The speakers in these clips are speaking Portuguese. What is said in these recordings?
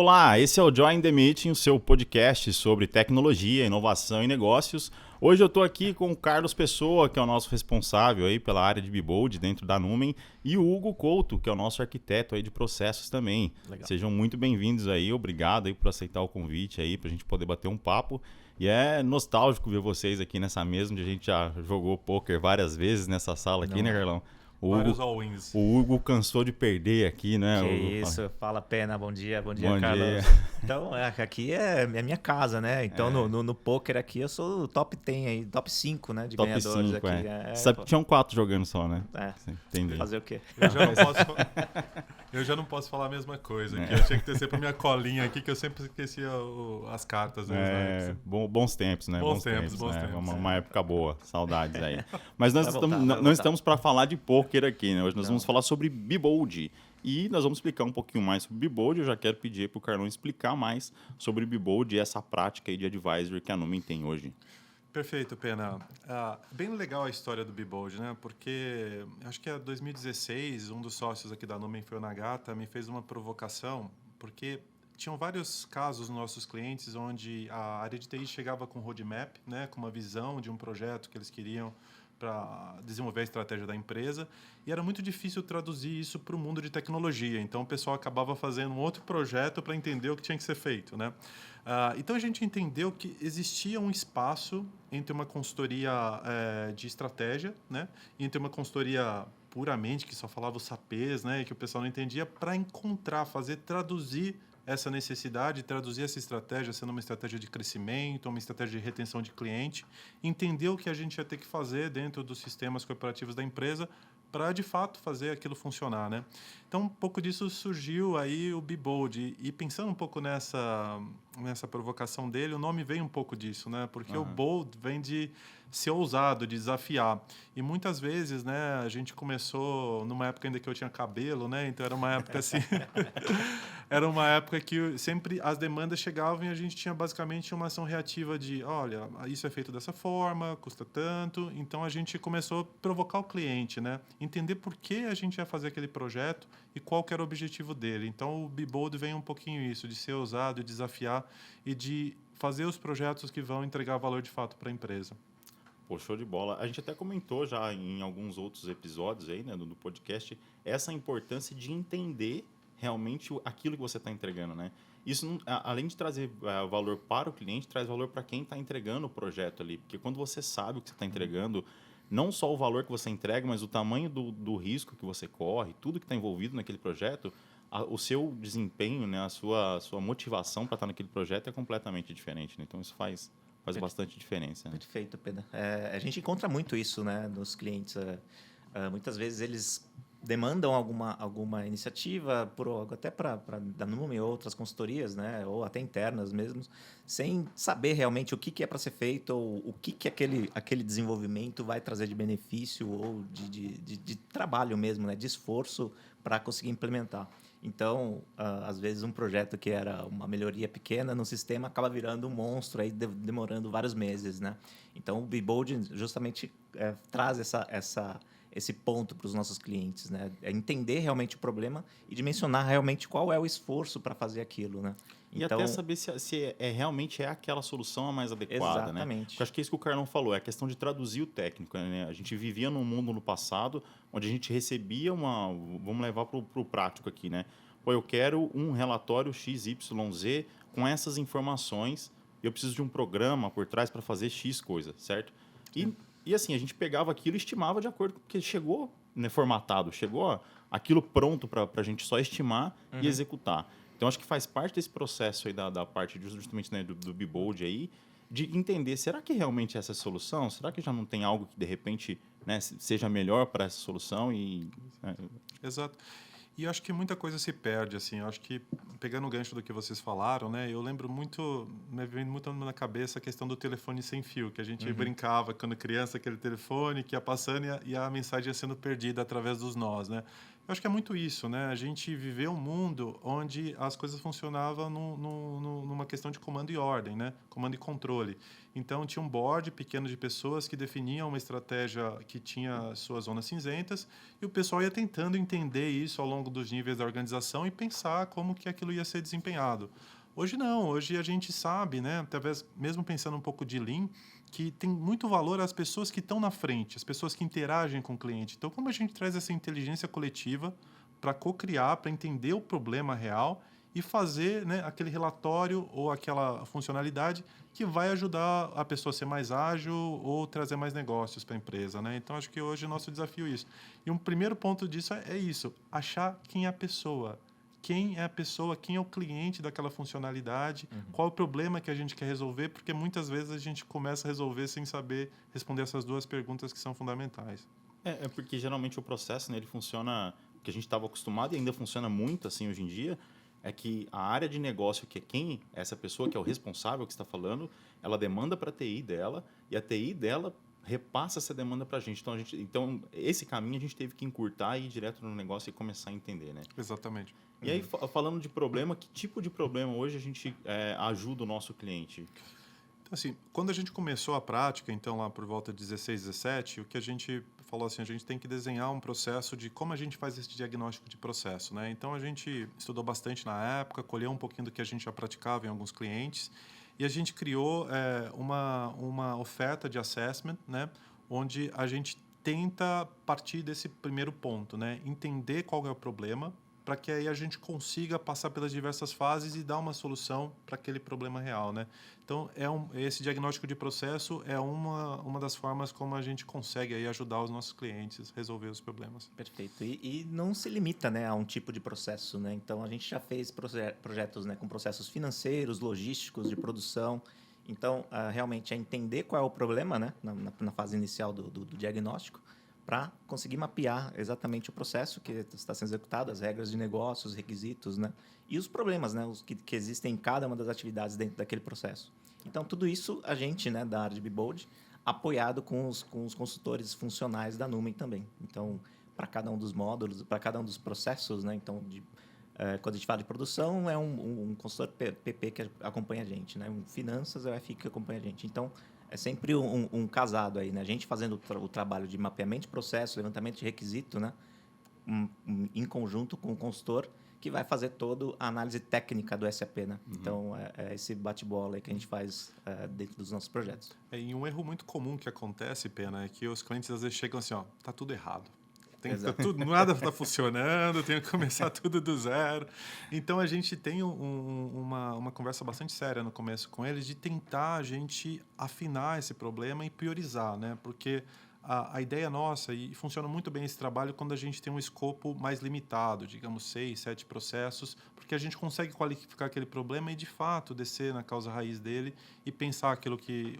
Olá, esse é o Join the Meeting, o seu podcast sobre tecnologia, inovação e negócios. Hoje eu estou aqui com o Carlos Pessoa, que é o nosso responsável aí pela área de Bibold dentro da Numen, e o Hugo Couto, que é o nosso arquiteto aí de processos também. Legal. Sejam muito bem-vindos aí, obrigado aí por aceitar o convite aí, para a gente poder bater um papo. E é nostálgico ver vocês aqui nessa mesa, onde a gente já jogou poker várias vezes nessa sala aqui, né, Carlão? Vários all-wins. O Hugo cansou de perder aqui, né? Que Hugo? isso, fala Pena, bom dia, Bom Carlos. dia. Então, aqui é minha casa, né? Então, no poker aqui, eu sou o top 10 aí, top 5, né, de Top ganhadores 5, aqui. Sabe que tinham 4 jogando só, né? Entendi. Fazer o quê? Eu já não posso falar a mesma coisa. Que eu tinha que ter sempre a minha colinha aqui, que eu sempre esquecia as cartas. Bons tempos, né? Bons tempos. Uma época boa, saudades aí. Mas nós não estamos para falar de poker aqui, né? Hoje nós vamos falar sobre Bibold. E nós vamos explicar um pouquinho mais sobre Bibold. Eu já quero pedir para o Carlão explicar mais sobre Bibold e essa prática aí de advisory que a Numen tem hoje. Perfeito, Pena. Bem legal a história do Bibold, né? Porque acho que em 2016, um dos sócios aqui da Numen, foi o Nagata, me fez uma provocação, porque tinham vários casos nos nossos clientes onde a área de TI chegava com roadmap, né? Com uma visão de um projeto que eles queriam para desenvolver a estratégia da empresa, e era muito difícil traduzir isso para o mundo de tecnologia. Então, o pessoal acabava fazendo um outro projeto para entender o que tinha que ser feito, né? Então, a gente entendeu que existia um espaço entre uma consultoria de estratégia, né, e entre uma consultoria puramente, que só falava os sapês, né, e que o pessoal não entendia, para encontrar, traduzir essa necessidade, traduzir essa estratégia sendo uma estratégia de crescimento, uma estratégia de retenção de cliente, entender o que a gente ia ter que fazer dentro dos sistemas corporativos da empresa para, de fato, fazer aquilo funcionar, né? Então, um pouco disso surgiu aí o Bibold. E pensando um pouco nessa provocação dele, o nome vem um pouco disso, né? Porque o bold vem de ser ousado, de desafiar. E muitas vezes, né, a gente começou numa época ainda que eu tinha cabelo, né? Então, era uma época assim... Era uma época que sempre as demandas chegavam e a gente tinha basicamente uma ação reativa de, olha, isso é feito dessa forma, custa tanto. Então, a gente começou a provocar o cliente, né? Entender por que a gente ia fazer aquele projeto e qual que era o objetivo dele. Então, o Bibold vem um pouquinho isso, de ser ousado, de desafiar e de fazer os projetos que vão entregar valor de fato para a empresa. Pô, show de bola. A gente até comentou já em alguns outros episódios aí, né, do podcast, essa importância de entender realmente aquilo que você está entregando, né? Isso, além de trazer valor para o cliente, traz valor para quem está entregando o projeto ali. Porque quando você sabe o que você está entregando, não só o valor que você entrega, mas o tamanho do risco que você corre, tudo que está envolvido naquele projeto, o seu desempenho, né, a sua motivação para estar naquele projeto é completamente diferente, né? Então, isso faz bastante diferença. Né? Perfeito, Pedro. A gente encontra muito isso, né, nos clientes. Muitas vezes eles demandam alguma iniciativa, até da Numen ou outras consultorias, né, ou até internas mesmo, sem saber realmente o que é para ser feito ou o que aquele desenvolvimento vai trazer de benefício ou de trabalho mesmo, né, de esforço para conseguir implementar. Então, às vezes, um projeto que era uma melhoria pequena no sistema acaba virando um monstro, aí demorando vários meses, né? Então, o Bibold justamente traz esse ponto para os nossos clientes, né? É entender realmente o problema e dimensionar realmente qual é o esforço para fazer aquilo, né? E então, até saber se realmente é aquela solução a mais adequada, exatamente. né? Porque acho que é isso que o Carlão falou, é a questão de traduzir o técnico, né? A gente vivia num mundo no passado onde a gente recebia vamos levar para o prático aqui, né? Pô, eu quero um relatório XYZ com essas informações, eu preciso de um programa por trás para fazer X coisa, certo? E assim, a gente pegava aquilo e estimava de acordo com o que chegou, né, formatado, chegou aquilo pronto para a gente só estimar e executar. Então, acho que faz parte desse processo aí da parte justamente, né, do Bibold aí, de entender, será que realmente essa é a solução? Será que já não tem algo que, de repente, né, seja melhor para essa solução? Exato. E eu acho que muita coisa se perde, assim. Eu acho que, pegando o gancho do que vocês falaram, né, eu lembro muito, me vem muito na cabeça a questão do telefone sem fio, que a gente brincava quando criança, aquele telefone que ia passando e a mensagem ia sendo perdida através dos nós, né? Eu acho que é muito isso, né? A gente viveu um mundo onde as coisas funcionavam numa questão de comando e ordem, né? Comando e controle. Então, tinha um board pequeno de pessoas que definiam uma estratégia que tinha suas zonas cinzentas e o pessoal ia tentando entender isso ao longo dos níveis da organização e pensar como que aquilo ia ser desempenhado. Hoje não, hoje a gente sabe, né? Talvez mesmo pensando um pouco de Lean, que tem muito valor às pessoas que estão na frente, as pessoas que interagem com o cliente. Então, como a gente traz essa inteligência coletiva para co-criar, para entender o problema real e fazer, né, aquele relatório ou aquela funcionalidade que vai ajudar a pessoa a ser mais ágil ou trazer mais negócios para a empresa, né? Então, acho que hoje o nosso desafio é isso. E um primeiro ponto disso é isso, achar quem é a pessoa. Quem é a pessoa, quem é o cliente daquela funcionalidade, qual é o problema que a gente quer resolver, porque muitas vezes a gente começa a resolver sem saber responder essas duas perguntas que são fundamentais. É porque geralmente o processo, né, ele funciona, o que a gente estava acostumado e ainda funciona muito assim hoje em dia, é que a área de negócio, que é quem é essa pessoa, que é o responsável que está falando, ela demanda para a TI dela e a TI dela repassa essa demanda para a gente. Então, esse caminho a gente teve que encurtar e ir direto no negócio e começar a entender, né? Exatamente. E aí, falando de problema, que tipo de problema hoje a gente ajuda o nosso cliente? Então, assim, quando a gente começou a prática, então, lá por volta de 16, 17, o que a gente falou assim, a gente tem que desenhar um processo de como a gente faz esse diagnóstico de processo, né? Então, a gente estudou bastante na época, colheu um pouquinho do que a gente já praticava em alguns clientes e a gente criou uma oferta de assessment, né? Onde a gente tenta partir desse primeiro ponto, né? Entender qual é o problema, para que aí a gente consiga passar pelas diversas fases e dar uma solução para aquele problema real, né? Então, esse diagnóstico de processo é uma das formas como a gente consegue aí ajudar os nossos clientes a resolver os problemas. Perfeito. E não se limita, né, a um tipo de processo, né? Então, a gente já fez projetos, né, com processos financeiros, logísticos, de produção. Então, realmente é entender qual é o problema, né, na fase inicial do diagnóstico, para conseguir mapear exatamente o processo que está sendo executado, as regras de negócio, os requisitos, né? E os problemas, né? Os que existem em cada uma das atividades dentro daquele processo. Então, tudo isso a gente, né, da área de BeBold, apoiado com os consultores funcionais da Numen também. Então, para cada um dos módulos, para cada um dos processos, né? Então, quando a gente fala de produção, é um consultor PP que acompanha a gente, né? Um finanças é o FI que acompanha a gente. Então, é sempre um casado aí, né? A gente fazendo o trabalho de mapeamento de processo, levantamento de requisito, né? Em conjunto com o consultor, que vai fazer toda a análise técnica do SAP, né? Então, é esse bate-bola aí que a gente faz dentro dos nossos projetos. E um erro muito comum que acontece, Pena, é que os clientes às vezes chegam assim, ó, tá tudo errado. Nada está funcionando, tem que começar tudo do zero. Então, a gente tem uma conversa bastante séria no começo com eles de tentar a gente afinar esse problema e priorizar, né? Porque a ideia nossa, e funciona muito bem esse trabalho quando a gente tem um escopo mais limitado, digamos 6, 7 processos, porque a gente consegue qualificar aquele problema e, de fato, descer na causa raiz dele e pensar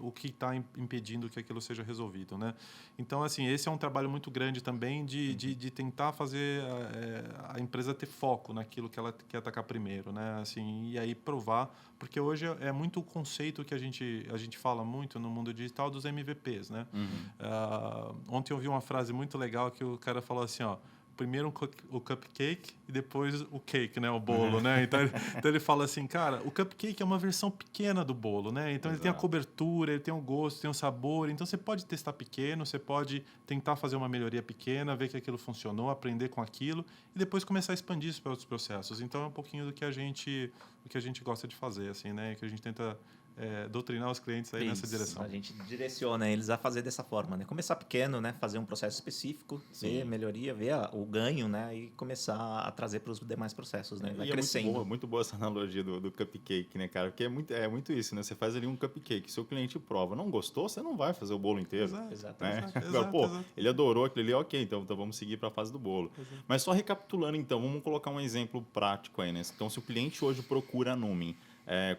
o que está impedindo que aquilo seja resolvido, né? Então, assim, esse é um trabalho muito grande também de tentar fazer a empresa ter foco naquilo que ela quer atacar primeiro, né? Assim, e aí provar, porque hoje é muito o conceito que a gente fala muito no mundo digital dos MVPs, né? Ontem eu vi uma frase muito legal que o cara falou assim, ó, primeiro o cupcake e depois o cake, né, o bolo, né? Então ele fala assim, cara, o cupcake é uma versão pequena do bolo, né? Então ele tem a cobertura, ele tem o gosto, tem o sabor. Então você pode testar pequeno, você pode tentar fazer uma melhoria pequena, ver que aquilo funcionou, aprender com aquilo e depois começar a expandir isso para outros processos. Então é um pouquinho do que a gente gosta de fazer, assim, né? Que a gente tenta doutrinar os clientes aí nessa direção. A gente direciona eles a fazer dessa forma, né? Começar pequeno, né? Fazer um processo específico, ver melhoria, ver o ganho, né? E começar a trazer para os demais processos, né? Vai crescendo. É muito boa essa analogia do cupcake, né, cara? Porque é muito isso, né? Você faz ali um cupcake, seu cliente prova, não gostou, você não vai fazer o bolo inteiro. Exato. Ele adorou aquilo ali, ok, então vamos seguir para a fase do bolo. Exato. Mas só recapitulando, então, vamos colocar um exemplo prático aí, né? Então, se o cliente hoje procura a Numen,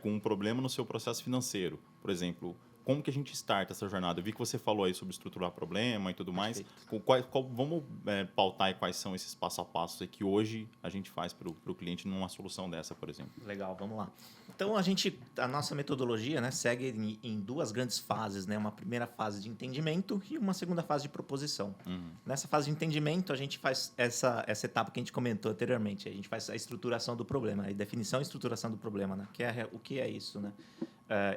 com um problema no seu processo financeiro, por exemplo, como que a gente starta essa jornada? Eu vi que você falou aí sobre estruturar problema e tudo mais. Vamos pautar aí quais são esses passo a passo que hoje a gente faz para o cliente numa solução dessa, por exemplo. Legal, vamos lá. Então, a nossa metodologia, né, segue em duas grandes fases, né? Uma primeira fase de entendimento e uma segunda fase de proposição. Nessa fase de entendimento, a gente faz essa etapa que a gente comentou anteriormente. A gente faz a estruturação do problema, a definição e estruturação do problema, né? O que é isso, né?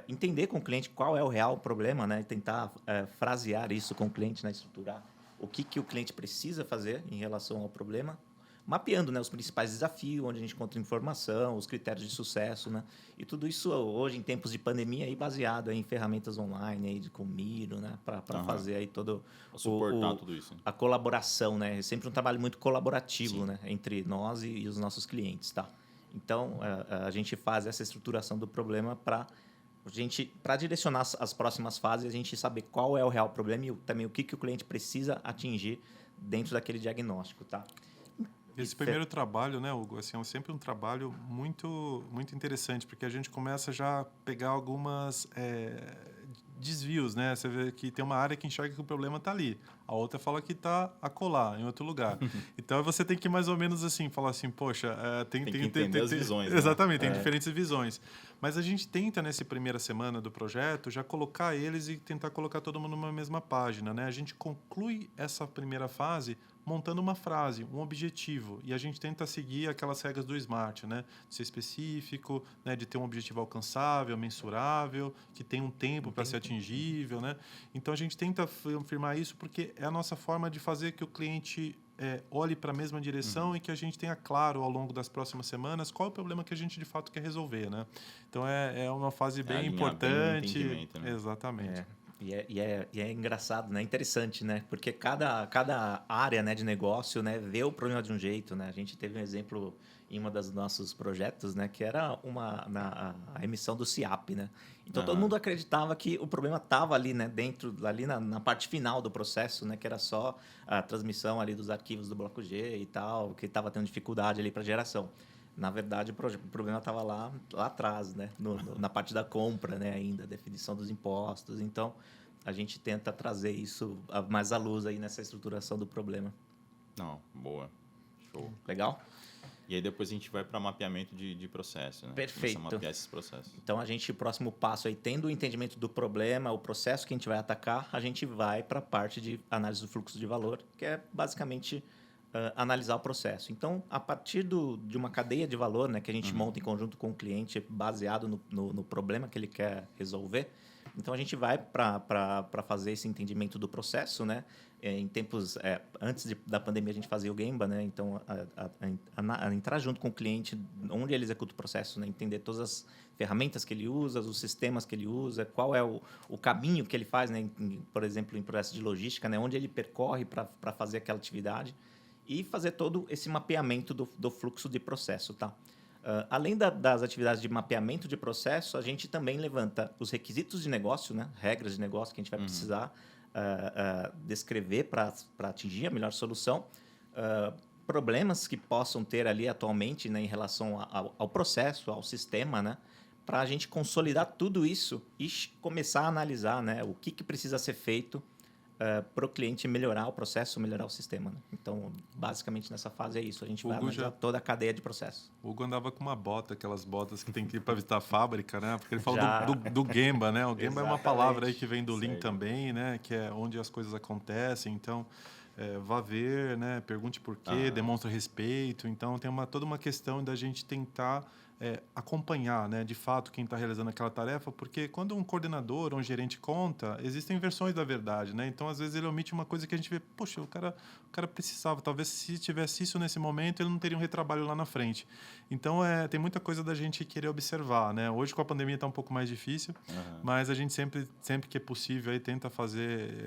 Entender com o cliente qual é o real problema, né? E tentar frasear isso com o cliente, né? Estruturar o que o cliente precisa fazer em relação ao problema, mapeando, né, os principais desafios, onde a gente encontra informação, os critérios de sucesso, né? E tudo isso hoje, em tempos de pandemia, aí, baseado em ferramentas online, aí, com Miro, né? Para fazer aí todo suportar tudo isso. a colaboração, né? É sempre um trabalho muito colaborativo, né? Entre nós e os nossos clientes, tá? Então, a gente faz essa estruturação do problema para direcionar as próximas fases, a gente saber qual é o real problema e também o que o cliente precisa atingir dentro daquele diagnóstico, tá? Esse primeiro trabalho, né, Hugo, assim, é sempre um trabalho muito, muito interessante, porque a gente começa já a pegar algumas desvios, né? Você vê que tem uma área que enxerga que o problema está ali, a outra fala que está acolá, em outro lugar. Então, você tem que mais ou menos assim, falar assim, poxa, tem que entender as visões. Exatamente, tem diferentes visões. Mas a gente tenta, nessa primeira semana do projeto, já colocar eles e tentar colocar todo mundo numa mesma página, né? A gente conclui essa primeira fase montando uma frase, um objetivo, e a gente tenta seguir aquelas regras do SMART, né? De ser específico, né? De ter um objetivo alcançável, mensurável, que tem um tempo para ser atingível, né? Então, a gente tenta afirmar isso porque é a nossa forma de fazer que o cliente olhe para a mesma direção e que a gente tenha claro ao longo das próximas semanas qual é o problema que a gente de fato quer resolver, né? Então, é uma fase bem importante. Bem o né? Exatamente. E é engraçado, né? Interessante, né? Porque cada área, né, de negócio, né, vê o problema de um jeito, né? A gente teve um exemplo em uma dos nossos projetos, né, que era a emissão do SIAP, né? Então, todo mundo acreditava que o problema estava ali, né, ali na parte final do processo, né, que era só a transmissão ali dos arquivos do bloco G e tal, que estava tendo dificuldade ali para geração. Na verdade, o problema estava lá atrás, né? Na parte da compra, né? Ainda, definição dos impostos. Então, a gente tenta trazer isso mais à luz aí nessa estruturação do problema. Não, boa. Show. Legal? E aí depois a gente vai para mapeamento de processo, né? Perfeito. Começa a mapear esses processos. Então, o próximo passo aí, tendo o entendimento do problema, o processo que a gente vai atacar, a gente vai para a parte de análise do fluxo de valor, que é basicamente analisar o processo. Então, a partir de uma cadeia de valor, né, que a gente monta em conjunto com o cliente, baseado no problema que ele quer resolver, então a gente vai para fazer esse entendimento do processo, né? Em tempos antes da pandemia a gente fazia o Gemba, né? Então a entrar junto com o cliente, onde ele executa o processo, né? Entender todas as ferramentas que ele usa, os sistemas que ele usa, qual é o caminho que ele faz, né? Por exemplo, em processo de logística, né? Onde ele percorre para fazer aquela atividade. E fazer todo esse mapeamento do fluxo de processo, tá? Além das atividades de mapeamento de processo, a gente também levanta os requisitos de negócio, né? Regras de negócio que a gente vai precisar descrever para atingir a melhor solução, problemas que possam ter ali atualmente, né, em relação ao processo, ao sistema, né? Para a gente consolidar tudo isso e começar a analisar, né, o que precisa ser feito para o cliente melhorar o processo, melhorar o sistema. Né? Então, basicamente, nessa fase é isso. A gente vai analisar toda a cadeia de processo. O Hugo andava com uma bota, aquelas botas que tem que ir para visitar a fábrica, né? Porque ele falou do Gemba, né? O Gemba é uma palavra aí que vem do Lean também, né? Que é onde as coisas acontecem. Então, vá ver, né? Pergunte por quê, demonstre respeito. Então, tem toda uma questão da gente tentar acompanhar, né, de fato, quem está realizando aquela tarefa, porque quando um coordenador ou um gerente conta, existem versões da verdade, né? Então, às vezes, ele omite uma coisa que a gente vê, poxa, o cara precisava, talvez se tivesse isso nesse momento, ele não teria um retrabalho lá na frente. Então, tem muita coisa da gente querer observar, né? Hoje, com a pandemia, está um pouco mais difícil, mas a gente sempre que é possível, aí, tenta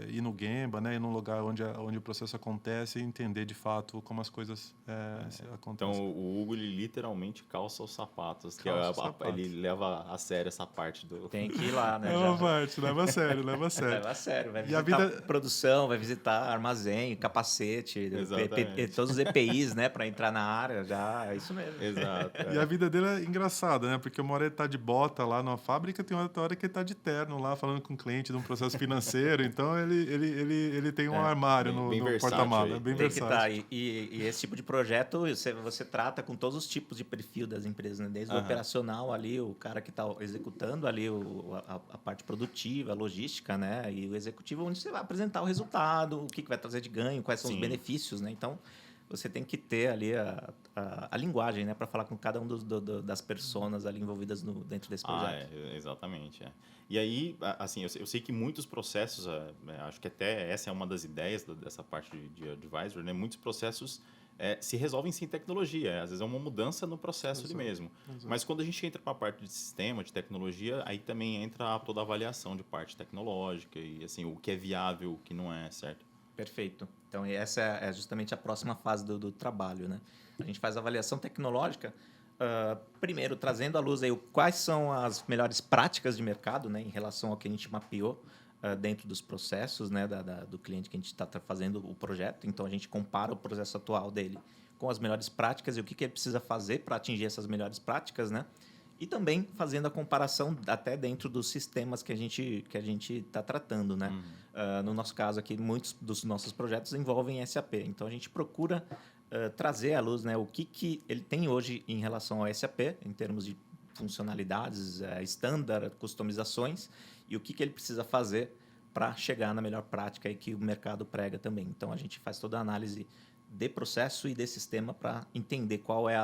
ir no Gemba, né? Ir num lugar onde o processo acontece e entender, de fato, como as coisas acontecem. Então, o Hugo, ele literalmente calça os sapatos. Ele leva a sério essa parte do... Tem que ir lá, né? Leva a sério. Leva a sério. Vai visitar produção, vai visitar armazém, capacete, todos os EPIs, né? Para entrar na área, já é isso mesmo. Exato. E a vida dele é engraçada, né? Porque uma hora ele tá de bota lá numa fábrica, tem outra hora que ele tá de terno lá, falando com o cliente de um processo financeiro. Então, ele tem um armário no porta-mala. Bem versátil. E esse tipo de projeto, você trata com todos os tipos de perfil das empresas, né? Desde o operacional ali, o cara que está executando ali a parte produtiva, a logística, né? E o executivo, onde você vai apresentar o resultado, o que vai trazer de ganho, quais são os benefícios, né? Então, você tem que ter ali a linguagem, né? Para falar com cada um das personas ali envolvidas dentro desse projeto. Exatamente. E aí, assim, eu sei que muitos processos, acho que até essa é uma das ideias dessa parte de advisor, né? Muitos processos se resolvem sem tecnologia. Às vezes é uma mudança no processo ali mesmo. Exato. Mas quando a gente entra para a parte de sistema, de tecnologia, aí também entra toda a avaliação de parte tecnológica e assim, o que é viável, o que não é, certo? Perfeito. Então, essa é justamente a próxima fase do trabalho, né? A gente faz a avaliação tecnológica, primeiro trazendo à luz aí quais são as melhores práticas de mercado, né, em relação ao que a gente mapeou dentro dos processos, né, do cliente que a gente está fazendo o projeto. Então, a gente compara o processo atual dele com as melhores práticas e o que ele precisa fazer para atingir essas melhores práticas, né? E também fazendo a comparação até dentro dos sistemas que a gente está tratando, né? No nosso caso aqui, muitos dos nossos projetos envolvem SAP. Então, a gente procura trazer à luz, né, o que ele tem hoje em relação ao SAP, em termos de funcionalidades, standard, customizações, e o que ele precisa fazer para chegar na melhor prática e que o mercado prega também. Então, a gente faz toda a análise de processo e de sistema para entender qual é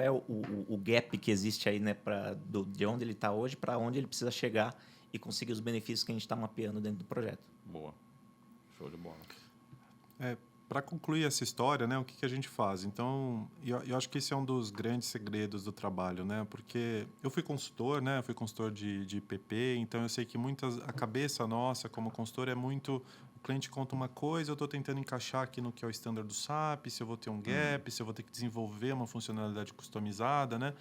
o gap que existe aí, né, de onde ele está hoje para onde ele precisa chegar e conseguir os benefícios que a gente está mapeando dentro do projeto. Boa. Show de bola. Para concluir essa história, né, o que a gente faz? Então, eu acho que esse é um dos grandes segredos do trabalho, né? Porque eu fui consultor, né? Eu fui consultor de PP, então eu sei que a cabeça nossa como consultor é muito... O cliente conta uma coisa, eu estou tentando encaixar aqui no que é o standard do SAP, se eu vou ter um gap, se eu vou ter que desenvolver uma funcionalidade customizada, né?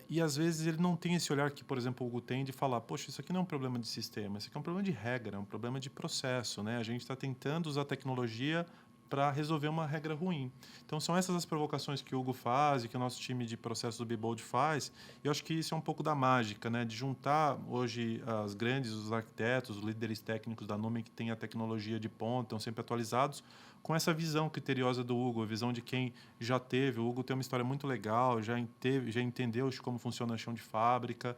E às vezes ele não tem esse olhar que, por exemplo, o Hugo tem de falar, poxa, isso aqui não é um problema de sistema, isso aqui é um problema de regra, é um problema de processo, né? A gente está tentando usar a tecnologia para resolver uma regra ruim. Então, são essas as provocações que o Hugo faz e que o nosso time de processo do Bebold faz. E eu acho que isso é um pouco da mágica, né? De juntar hoje os arquitetos, os líderes técnicos da Numen que têm a tecnologia de ponta, estão sempre atualizados, com essa visão criteriosa do Hugo, a visão de quem já teve. O Hugo tem uma história muito legal, já entendeu como funciona o chão de fábrica,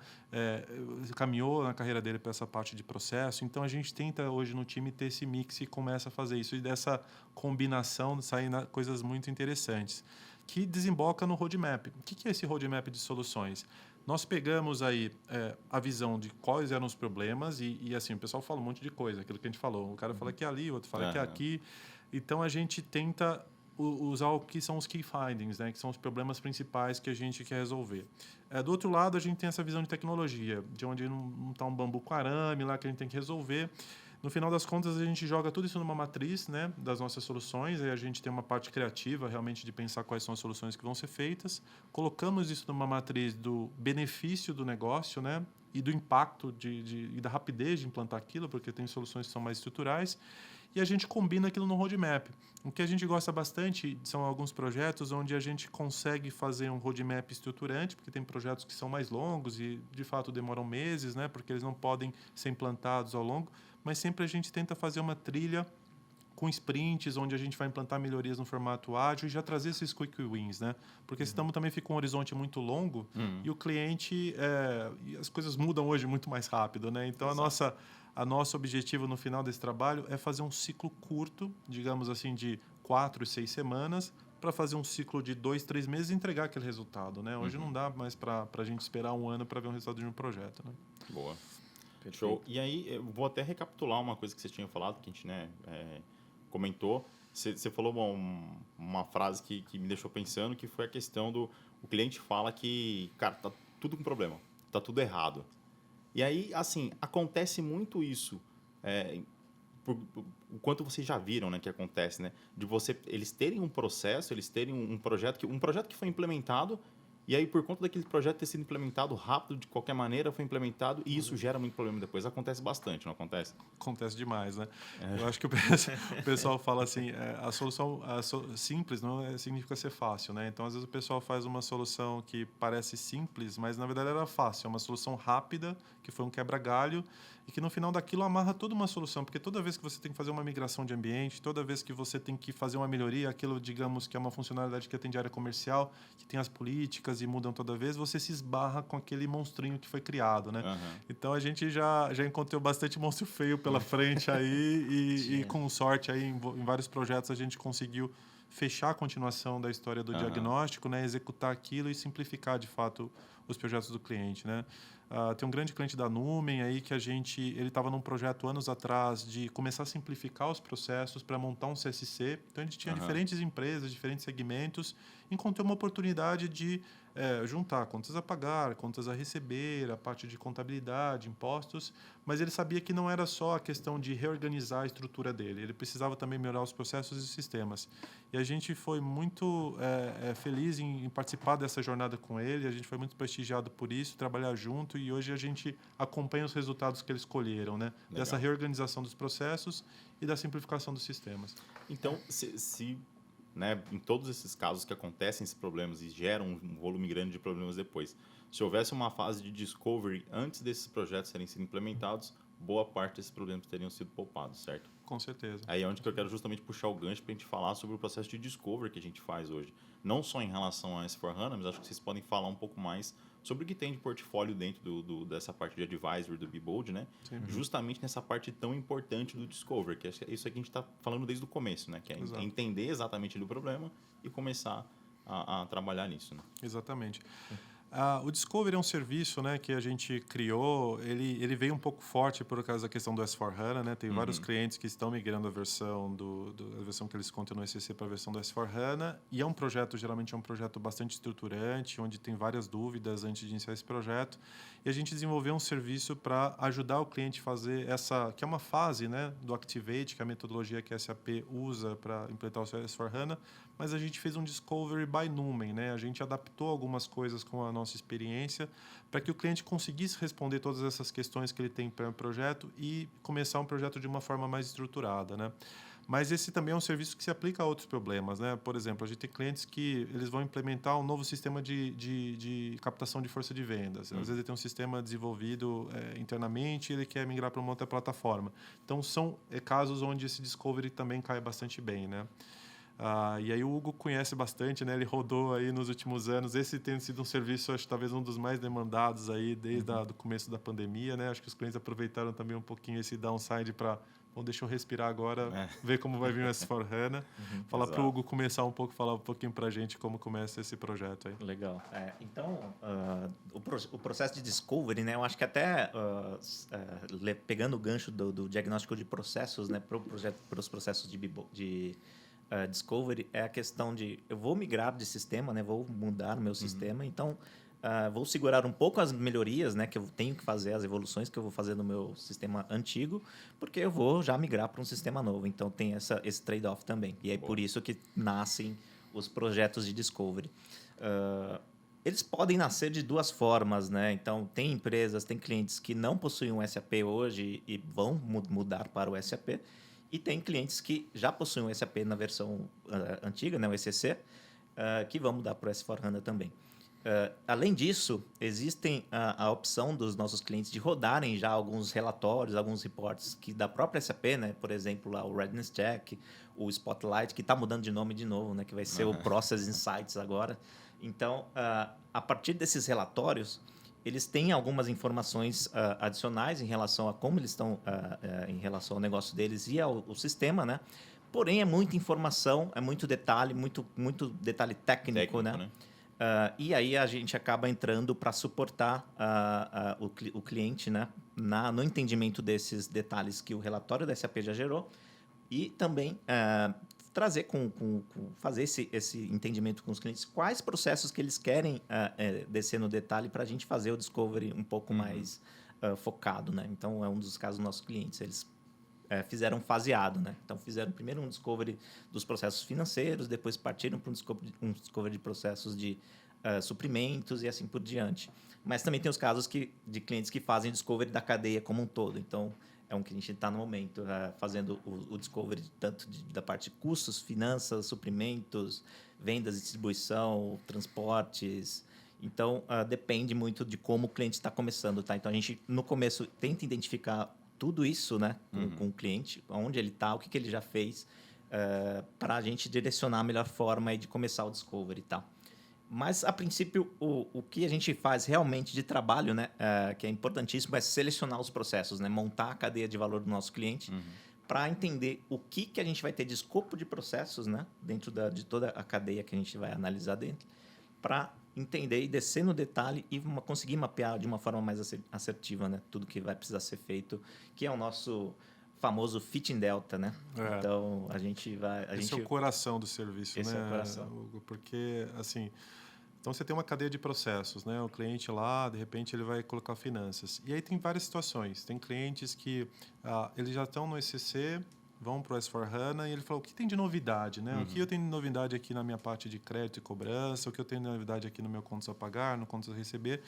caminhou na carreira dele para essa parte de processo. Então, a gente tenta hoje no time ter esse mix e começa a fazer isso. E dessa combinação saem coisas muito interessantes, que desemboca no roadmap. O que é esse roadmap de soluções? Nós pegamos aí a visão de quais eram os problemas e assim, o pessoal fala um monte de coisa, aquilo que a gente falou. O cara fala que é ali, o outro fala que é aqui. Então, a gente tenta usar o que são os key findings, né? Que são os problemas principais que a gente quer resolver. Do outro lado, a gente tem essa visão de tecnologia, de onde não está um bambu com arame lá que a gente tem que resolver. No final das contas, a gente joga tudo isso numa matriz, né, das nossas soluções, aí a gente tem uma parte criativa realmente de pensar quais são as soluções que vão ser feitas. Colocamos isso numa matriz do benefício do negócio, né, e do impacto e da rapidez de implantar aquilo, porque tem soluções que são mais estruturais. E a gente combina aquilo no roadmap. O que a gente gosta bastante são alguns projetos onde a gente consegue fazer um roadmap estruturante, porque tem projetos que são mais longos e, de fato, demoram meses, né, porque eles não podem ser implantados ao longo, mas sempre a gente tenta fazer uma trilha com sprints, onde a gente vai implantar melhorias no formato ágil e já trazer esses quick wins, né? Porque senão também fica um horizonte muito longo e o cliente... e as coisas mudam hoje muito mais rápido, né? Então, a nosso objetivo no final desse trabalho é fazer um ciclo curto, digamos assim, de 4 e 6 semanas, para fazer um ciclo de 2, 3 meses e entregar aquele resultado, né? Hoje não dá mais para a gente esperar um ano para ver um resultado de um projeto, né? Boa. Show. E aí, eu vou até recapitular uma coisa que você tinha falado, que a gente comentou. Você falou uma frase que me deixou pensando, que foi a questão do... O cliente fala que, cara, tá tudo com problema, tá tudo errado. E aí, assim, acontece muito isso. O quanto vocês já viram, né, que acontece, né? De eles terem um processo, eles terem um projeto que foi implementado, e aí, por conta daquele projeto ter sido implementado rápido, de qualquer maneira, foi implementado, e isso gera muito problema depois. Acontece bastante, não acontece? Acontece demais, né? Eu acho que o pessoal fala assim, a solução simples não significa ser fácil, né? Então, às vezes, o pessoal faz uma solução que parece simples, mas, na verdade, era fácil. É uma solução rápida, que foi um quebra-galho, e que, no final daquilo, amarra toda uma solução. Porque toda vez que você tem que fazer uma migração de ambiente, toda vez que você tem que fazer uma melhoria, aquilo, digamos, que é uma funcionalidade que atende a área comercial, que tem as políticas e mudam toda vez, você se esbarra com aquele monstrinho que foi criado, né? Aham. Então a gente já encontrou bastante monstro feio pela frente aí e com sorte aí em vários projetos a gente conseguiu fechar a continuação da história do Aham. diagnóstico, né? Executar aquilo e simplificar de fato os projetos do cliente, né? Tem um grande cliente da Numen aí que ele estava num projeto anos atrás de começar a simplificar os processos para montar um CSC. Então a gente tinha Aham. diferentes empresas, diferentes segmentos, encontrou uma oportunidade de juntar contas a pagar, contas a receber, a parte de contabilidade, impostos, mas ele sabia que não era só a questão de reorganizar a estrutura dele, ele precisava também melhorar os processos e sistemas. E a gente foi muito feliz em participar dessa jornada com ele, a gente foi muito prestigiado por isso, trabalhar junto, e hoje a gente acompanha os resultados que eles escolheram, né? Legal. Dessa reorganização dos processos e da simplificação dos sistemas. Então, né, em todos esses casos que acontecem esses problemas e geram um volume grande de problemas depois, se houvesse uma fase de discovery antes desses projetos serem sido implementados, boa parte desses problemas teriam sido poupados, certo? Com certeza. Aí é onde que eu quero justamente puxar o gancho para a gente falar sobre o processo de discovery que a gente faz hoje. Não só em relação a S4HANA, mas acho que vocês podem falar um pouco mais sobre o que tem de portfólio dentro dessa parte de advisory do BeBold, né? Sim. Justamente nessa parte tão importante do discovery, que é isso que a gente está falando desde o começo, né? Que é Exato. entender exatamente o problema e começar a trabalhar nisso, né? Exatamente. O Discovery é um serviço, né, que a gente criou, ele veio um pouco forte por causa da questão do S4HANA, né? Tem vários clientes que estão migrando a versão a versão que eles contam no ECC para a versão do S4HANA, e geralmente é um projeto bastante estruturante, onde tem várias dúvidas antes de iniciar esse projeto, e a gente desenvolveu um serviço para ajudar o cliente a fazer que é uma fase, né, do Activate, que é a metodologia que a SAP usa para implementar o S4HANA, mas a gente fez um Discovery by Numen, né? A gente adaptou algumas coisas com a nossa experiência para que o cliente conseguisse responder todas essas questões que ele tem para o projeto e começar um projeto de uma forma mais estruturada, né? Mas esse também é um serviço que se aplica a outros problemas, né? Por exemplo, a gente tem clientes que eles vão implementar um novo sistema de captação de força de vendas. Às vezes ele tem um sistema desenvolvido internamente e ele quer migrar para uma outra plataforma. Então, são casos onde esse Discovery também cai bastante bem, né? E aí o Hugo conhece bastante, né? Ele rodou aí nos últimos anos. Esse tem sido um serviço, acho talvez um dos mais demandados aí desde o começo da pandemia, né? Acho que os clientes aproveitaram também um pouquinho esse downside para, bom, deixa eu respirar agora, ver como vai vir o S4HANA. Falar para o Hugo começar falar um pouquinho para a gente como começa esse projeto aí. Legal. Então, o processo de discovery, né? Eu acho que até pegando o gancho do diagnóstico de processos, né? Para os processos de discovery, é a questão de eu vou migrar de sistema, né? Vou mudar o meu sistema, então vou segurar um pouco as melhorias, né? Que eu tenho que fazer, as evoluções que eu vou fazer no meu sistema antigo, porque eu vou já migrar para um sistema novo. Então tem esse trade-off também. E aí por isso que nascem os projetos de discovery. Eles podem nascer de duas formas, né? Então tem empresas, tem clientes que não possuem um SAP hoje e vão mudar para o SAP. E tem clientes que já possuem o SAP na versão antiga, né, o ECC, que vão mudar para o S4HANA também. Além disso, existem a opção dos nossos clientes de rodarem já alguns relatórios, alguns reports que da própria SAP, né, por exemplo, lá o Readiness Check, o Spotlight, que está mudando de nome de novo, né, que vai ser o Process Insights agora. Então, a partir desses relatórios, eles têm algumas informações adicionais em relação a como eles estão em relação ao negócio deles e ao sistema, né? Porém, é muita informação, é muito detalhe, muito detalhe técnico, né? E aí a gente acaba entrando para suportar o cliente, né? No entendimento desses detalhes que o relatório da SAP já gerou e também trazer fazer esse entendimento com os clientes, quais processos que eles querem descer no detalhe para a gente fazer o discovery um pouco mais focado, né? Então, é um dos casos dos nossos clientes. Eles fizeram faseado, né? Então, fizeram primeiro um discovery dos processos financeiros, depois partiram para um discovery de processos de suprimentos e assim por diante. Mas também tem os casos de clientes que fazem discovery da cadeia como um todo. Então, é um que a gente está no momento fazendo o discovery tanto da parte de custos, finanças, suprimentos, vendas e distribuição, transportes. Então, depende muito de como o cliente está começando, tá? Então, a gente, no começo, tenta identificar tudo isso, né, com o cliente, onde ele está, o que ele já fez, para a gente direcionar a melhor forma aí de começar o discovery, tá? Mas, a princípio, o que a gente faz realmente de trabalho, né, que é importantíssimo, é selecionar os processos, né, montar a cadeia de valor do nosso cliente para entender o que a gente vai ter de escopo de processos, né, dentro de toda a cadeia que a gente vai analisar dentro, para entender e descer no detalhe e conseguir mapear de uma forma mais assertiva, né, tudo que vai precisar ser feito, que é o nosso famoso fit in delta, né? Então, a gente vai... Esse é o coração do serviço, Esse né? é o coração. Hugo? Porque, assim, então você tem uma cadeia de processos, né? O cliente lá, de repente, ele vai colocar finanças. E aí tem várias situações. Tem clientes que eles já estão no ECC, vão para o S4HANA e ele fala, o que tem de novidade, né? O que eu tenho de novidade aqui na minha parte de crédito e cobrança, o que eu tenho de novidade aqui no meu contas a pagar, no contas a receber.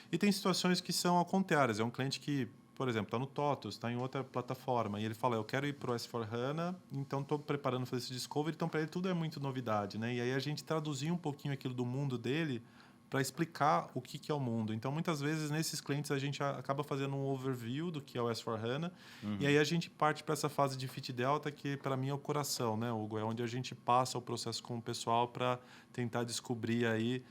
E tem situações que são ao contrário. É um cliente que, por exemplo, está no TOTUS, está em outra plataforma, e ele fala, eu quero ir para o S4HANA, então estou preparando para esse Discovery, então para ele tudo é muito novidade, né? E aí a gente traduzir um pouquinho aquilo do mundo dele para explicar o que é o mundo. Então, muitas vezes, nesses clientes, a gente acaba fazendo um overview do que é o S4HANA, e aí a gente parte para essa fase de Fit Delta, que para mim é o coração, né, Hugo? É onde a gente passa o processo com o pessoal para tentar descobrir aí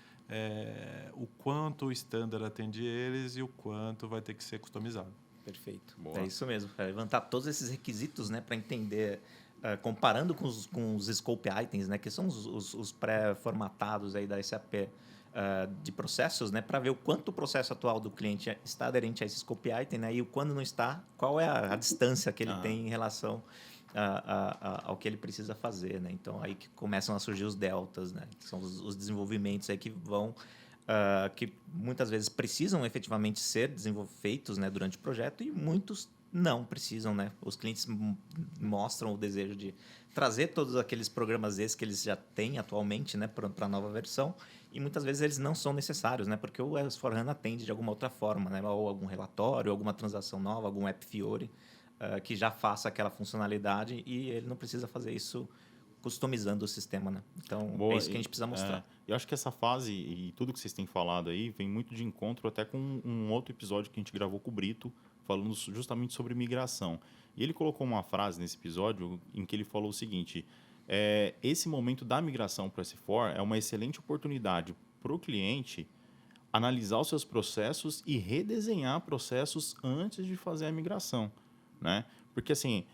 o quanto o standard atende eles e o quanto vai ter que ser customizado. Perfeito. Boa. É isso mesmo. Para levantar todos esses requisitos, né, para entender, comparando com os scope items, né, que são os pré-formatados aí da SAP de processos, né, para ver o quanto o processo atual do cliente está aderente a esse scope item, né, e o quando não está, qual é a distância que ele tem em relação ao que ele precisa fazer, né? Então aí que começam a surgir os deltas, né, que são os desenvolvimentos aí que vão que muitas vezes precisam efetivamente ser feitos, né, durante o projeto, e muitos não precisam, né? Os clientes mostram o desejo de trazer todos aqueles programas que eles já têm atualmente, né, para a nova versão, e muitas vezes eles não são necessários, né, porque o S4HANA atende de alguma outra forma, né, ou algum relatório, alguma transação nova, algum app Fiori que já faça aquela funcionalidade, e ele não precisa fazer isso customizando o sistema, né? Então, Boa, é isso que a gente precisa mostrar. Eu acho que essa fase e tudo que vocês têm falado aí vem muito de encontro até com um outro episódio que a gente gravou com o Brito, falando justamente sobre migração. E ele colocou uma frase nesse episódio em que ele falou o seguinte, esse momento da migração para o S4 é uma excelente oportunidade para o cliente analisar os seus processos e redesenhar processos antes de fazer a migração, né? Porque, assim,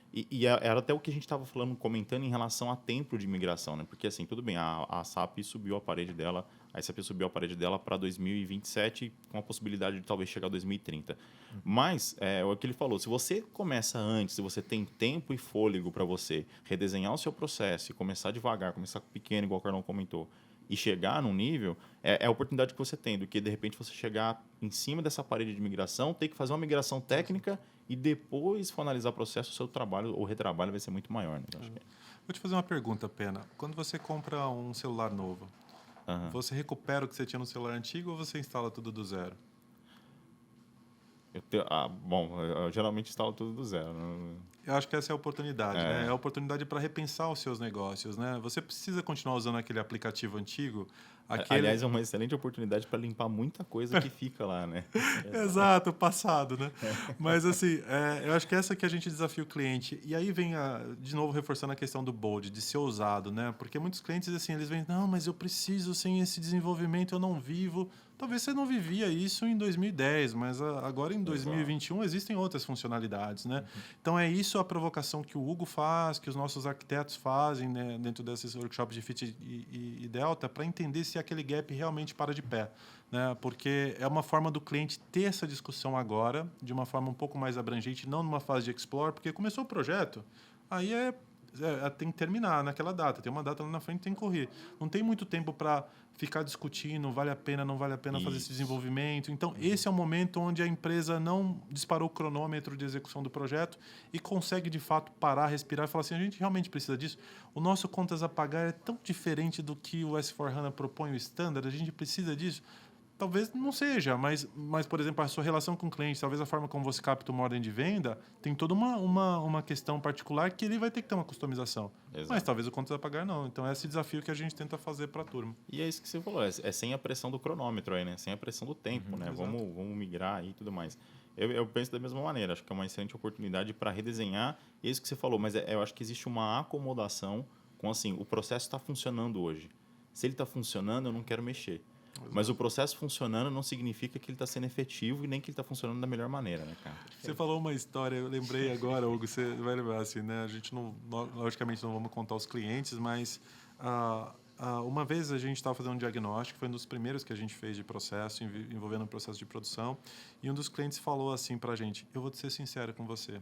era até o que a gente estava falando, comentando em relação a tempo de migração, né? Porque, assim, tudo bem, a SAP subiu a parede dela, a SAP subiu a parede dela para 2027, com a possibilidade de talvez chegar a 2030. Mas, é o que ele falou, se você começa antes, se você tem tempo e fôlego para você redesenhar o seu processo e começar devagar, começar pequeno, igual o Carlão comentou, e chegar num nível, é a oportunidade que você tem, do que, de repente, você chegar em cima dessa parede de migração, ter que fazer uma migração técnica e depois for analisar o processo, o seu trabalho ou retrabalho vai ser muito maior. Né? Acho que Vou te fazer uma pergunta, Pena. Quando você compra um celular novo, você recupera o que você tinha no celular antigo ou você instala tudo do zero? eu geralmente instalo tudo do zero. Né? Eu acho que essa é a oportunidade, né? É a oportunidade para repensar os seus negócios, né? Você precisa continuar usando aquele aplicativo antigo. Aliás, é uma excelente oportunidade para limpar muita coisa que fica lá, né? Exato, passado, né? Mas, assim, eu acho que essa que a gente desafia o cliente. E aí vem, de novo, reforçando a questão do bold, de ser ousado, né? Porque muitos clientes, assim, eles vêm, não, mas eu preciso, sem esse desenvolvimento eu não vivo. Talvez você não vivia isso em 2010, mas agora em 2021 existem outras funcionalidades, né? Então é isso a provocação que o Hugo faz, que os nossos arquitetos fazem, né, dentro desses workshops de Fit e Delta, para entender se aquele gap realmente para de pé, né? Porque é uma forma do cliente ter essa discussão agora, de uma forma um pouco mais abrangente, não numa fase de explore, porque começou o projeto, aí tem que terminar naquela data, tem uma data lá na frente, tem que correr. Não tem muito tempo para ficar discutindo, vale a pena, não vale a pena fazer esse desenvolvimento. Então, esse é o momento onde a empresa não disparou o cronômetro de execução do projeto e consegue, de fato, parar, respirar e falar assim, a gente realmente precisa disso. O nosso contas a pagar é tão diferente do que o S4HANA propõe, o standard, a gente precisa disso. Talvez não seja, mas, por exemplo, a sua relação com o cliente, talvez a forma como você capta uma ordem de venda, tem toda uma questão particular que ele vai ter que ter uma customização. Exato. Mas talvez o contas a pagar não. Então, é esse desafio que a gente tenta fazer para a turma. E é isso que você falou, é sem a pressão do cronômetro aí, né? Sem a pressão do tempo, né? Vamos migrar aí e tudo mais. Eu penso da mesma maneira, acho que é uma excelente oportunidade para redesenhar isso que você falou, mas eu acho que existe uma acomodação com, assim, o processo está funcionando hoje. Se ele está funcionando, eu não quero mexer. Mas o processo funcionando não significa que ele está sendo efetivo e nem que ele está funcionando da melhor maneira, né, cara? Você falou uma história, eu lembrei agora, Hugo, você vai lembrar assim, né? A gente não, logicamente não vamos contar os clientes, mas uma vez a gente estava fazendo um diagnóstico, foi um dos primeiros que a gente fez de processo, envolvendo um processo de produção, e um dos clientes falou assim para a gente: eu vou te ser sincero com você,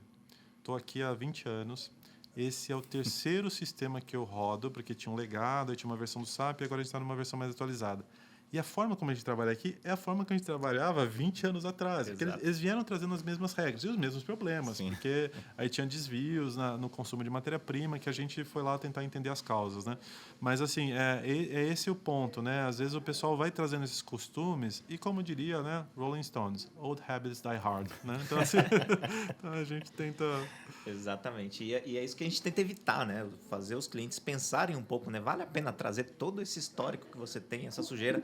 estou aqui há 20 anos, esse é o terceiro sistema que eu rodo, porque tinha um legado, aí tinha uma versão do SAP e agora a gente está numa versão mais atualizada. E a forma como a gente trabalha aqui é a forma que a gente trabalhava 20 anos atrás. Porque eles vieram trazendo as mesmas regras e os mesmos problemas. Sim. Porque aí tinha desvios no consumo de matéria-prima que a gente foi lá tentar entender as causas, né? Mas, assim, é esse o ponto, né? Às vezes o pessoal vai trazendo esses costumes e, como diria, né, Rolling Stones, old habits die hard, né? Então, assim, então a gente tenta... Exatamente. E é isso que a gente tenta evitar, né? Fazer os clientes pensarem um pouco, né? Vale a pena trazer todo esse histórico que você tem, essa sujeira,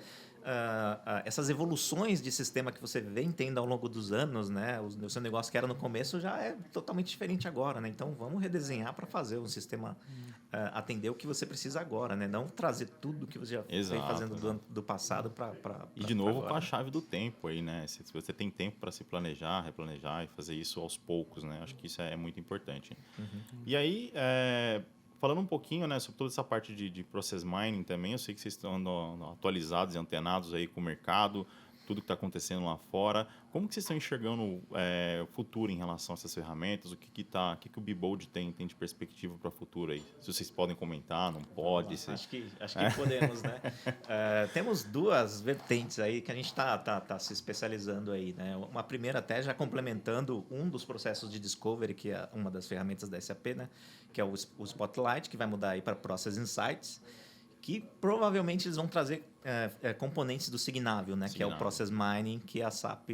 essas evoluções de sistema que você vem tendo ao longo dos anos, né? O seu negócio que era no começo já é totalmente diferente agora, né? Então, vamos redesenhar para fazer um sistema atender o que você precisa agora, né? Não trazer tudo que você já vem fazendo do passado para E, de novo, com a chave do tempo aí, né? Se você tem tempo para se planejar, replanejar e fazer isso aos poucos, né? Acho que isso é muito importante. E aí, falando um pouquinho, né, sobre toda essa parte de process mining também, eu sei que vocês estão atualizados e antenados aí com o mercado, tudo que está acontecendo lá fora. Como que vocês estão enxergando o futuro em relação a essas ferramentas? O que o Bebold tem de perspectiva para o futuro aí? Se vocês podem comentar, não pode? Acho que podemos, né? Temos duas vertentes aí que a gente está se especializando aí, né? Uma primeira até já complementando um dos processos de discovery, que é uma das ferramentas da SAP, né? Que é o Spotlight, que vai mudar aí para Process Insights, que provavelmente eles vão trazer componentes do Signavio, né? Que é o Process Mining que a SAP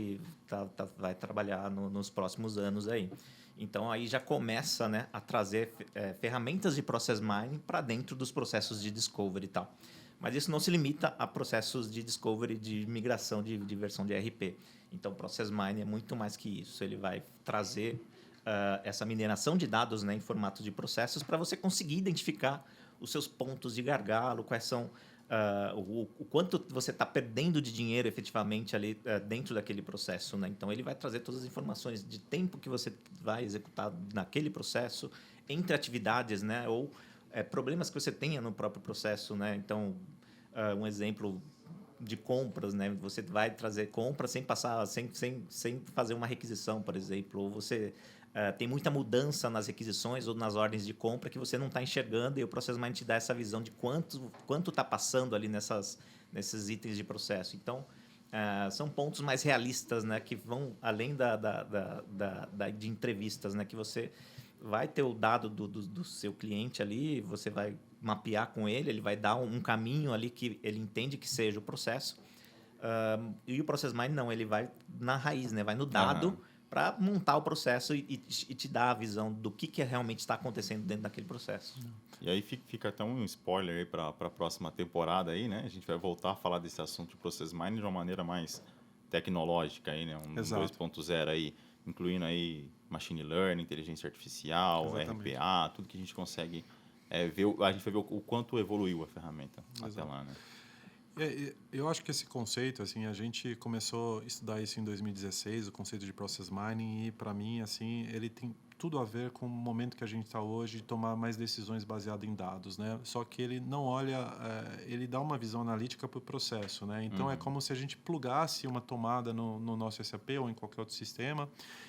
vai trabalhar nos próximos anos aí. Então, aí já começa, né, a trazer ferramentas de Process Mining para dentro dos processos de Discovery e tal. Mas isso não se limita a processos de Discovery de migração de versão de ERP. Então, Process Mining é muito mais que isso. Ele vai trazer essa mineração de dados, né, em formato de processos para você conseguir identificar os seus pontos de gargalo, quais são o quanto você está perdendo de dinheiro efetivamente ali dentro daquele processo, né? Então, ele vai trazer todas as informações de tempo que você vai executar naquele processo, entre atividades, né? Ou problemas que você tenha no próprio processo, né? Então, um exemplo de compras, né? Você vai trazer compras sem fazer uma requisição, por exemplo, ou você tem muita mudança nas requisições ou nas ordens de compra que você não está enxergando, e o Process Mining te dá essa visão de quanto está passando ali nesses itens de processo. Então, são pontos mais realistas, né, que vão além de entrevistas, né, que você vai ter o dado do seu cliente ali, você vai mapear com ele vai dar um caminho ali que ele entende que seja o processo. E o Process Mining não, ele vai na raiz, né, vai no dado, para montar o processo e te dar a visão do que realmente está acontecendo dentro daquele processo. E aí fica até um spoiler aí para a próxima temporada aí, né? A gente vai voltar a falar desse assunto de Process Mining de uma maneira mais tecnológica aí, né? 2.0 aí, incluindo aí Machine Learning, inteligência artificial, RPA, tudo que a gente consegue ver. A gente vai ver o quanto evoluiu a ferramenta até lá, né? Eu acho que esse conceito, assim, a gente começou a estudar isso em 2016, o conceito de Process Mining, e para mim, assim, ele tem tudo a ver com o momento que a gente está hoje de tomar mais decisões baseadas em dados, né? Só que ele não olha, ele dá uma visão analítica para o processo, né? Então, é como se a gente plugasse uma tomada no nosso SAP ou em qualquer outro sistema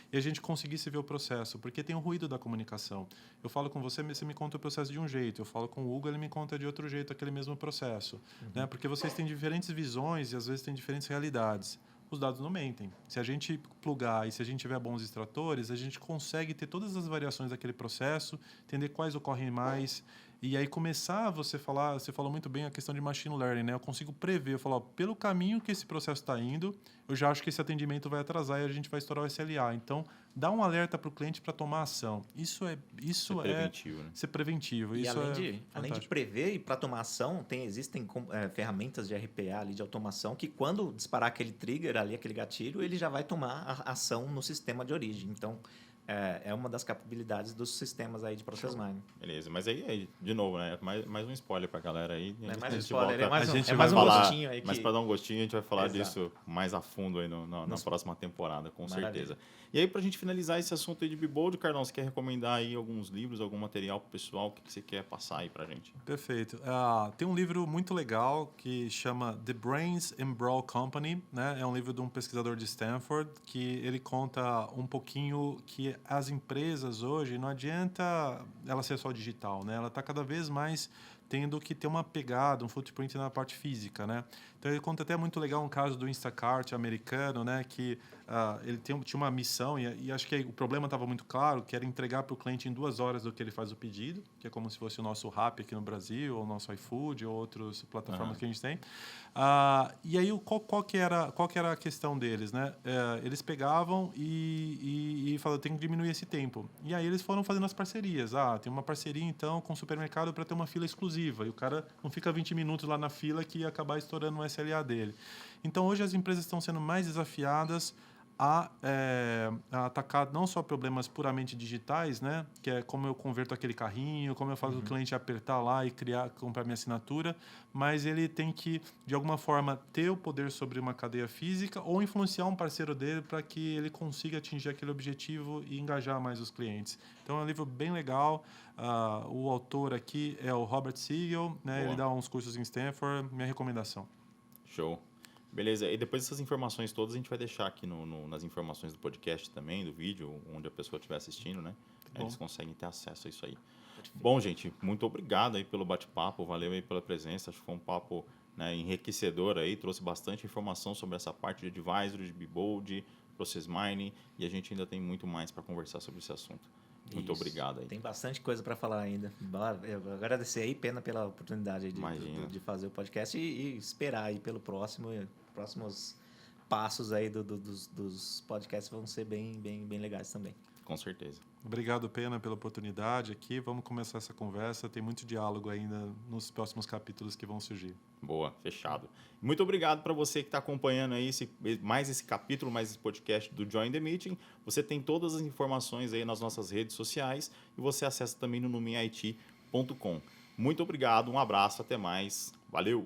e a gente conseguisse ver o processo, porque tem o ruído da comunicação. Eu falo com você me conta o processo de um jeito, eu falo com o Hugo, ele me conta de outro jeito aquele mesmo processo, né? Porque vocês têm diferentes visões e às vezes têm diferentes realidades. Os dados não mentem. Se a gente plugar e se a gente tiver bons extratores, a gente consegue ter todas as variações daquele processo, entender quais ocorrem mais. E aí começar você falou muito bem a questão de machine learning, né? Eu consigo prever, eu falo, pelo caminho que esse processo está indo, eu já acho que esse atendimento vai atrasar e a gente vai estourar o SLA. Então, dá um alerta para o cliente para tomar ação. Isso é preventivo, né? Ser preventivo. E isso além de prever e para tomar ação, existem ferramentas de RPA ali, de automação, que quando disparar aquele trigger ali, aquele gatilho, ele já vai tomar a ação no sistema de origem. Então, é uma das capabilidades dos sistemas aí de Process Mining. Beleza, mas aí, de novo, né? Mais um spoiler pra galera aí. Não é A mais um gente spoiler, volta- é a gente mais vai um falar, gostinho aí. mas para dar um gostinho, a gente vai falar Exato. disso mais a fundo aí na próxima temporada, com Maravilha. certeza. E aí, pra gente finalizar esse assunto aí de Beebold, Carlão, você quer recomendar aí alguns livros, algum material pro pessoal? O que você quer passar aí pra gente? Perfeito. Tem um livro muito legal que chama The Brains and Brawl Company, né? É um livro de um pesquisador de Stanford que ele conta um pouquinho que as empresas hoje não adianta ela ser só digital, né? Ela está cada vez mais tendo que ter uma pegada, um footprint na parte física, né? Então ele conta até muito legal um caso do Instacart americano, né? Que ele tinha uma missão e acho que o problema estava muito claro, que era entregar para o cliente em 2 horas do que ele faz o pedido, que é como se fosse o nosso Rappi aqui no Brasil, ou o nosso iFood, ou outras plataformas que a gente tem. E aí qual que era a questão deles, né? Eles pegavam e falavam, tem que diminuir esse tempo. E aí eles foram fazendo as parcerias. Tem uma parceria então com o supermercado para ter uma fila exclusiva. E o cara não fica 20 minutos lá na fila que ia acabar estourando o SLA dele. Então hoje as empresas estão sendo mais desafiadas a atacar não só problemas puramente digitais, né? Que é como eu converto aquele carrinho, como eu faço o cliente apertar lá e comprar minha assinatura, mas ele tem que, de alguma forma, ter o poder sobre uma cadeia física ou influenciar um parceiro dele para que ele consiga atingir aquele objetivo e engajar mais os clientes. Então é um livro bem legal. O autor aqui é o Robert Siegel, né? Ele dá uns cursos em Stanford. Minha recomendação. Show. Beleza, e depois dessas informações todas a gente vai deixar aqui nas informações do podcast também, do vídeo, onde a pessoa estiver assistindo, né? Aí eles conseguem ter acesso a isso aí. Bom, gente, muito obrigado aí pelo bate-papo, valeu aí pela presença, acho que foi um papo, né, enriquecedor aí, trouxe bastante informação sobre essa parte de advisory, de Beebold, Process Mining, e a gente ainda tem muito mais para conversar sobre esse assunto. Muito obrigado aí. Tem bastante coisa para falar ainda. Eu agradecer aí, Pena, pela oportunidade de fazer o podcast e esperar aí pelo próximos passos aí dos podcasts vão ser bem legais também. Com certeza. Obrigado, Pena, pela oportunidade aqui. Vamos começar essa conversa. Tem muito diálogo ainda nos próximos capítulos que vão surgir. Boa, fechado. Muito obrigado para você que está acompanhando aí mais esse capítulo, mais esse podcast do Join the Meeting. Você tem todas as informações aí nas nossas redes sociais e você acessa também no numiit.com. Muito obrigado, um abraço, até mais. Valeu!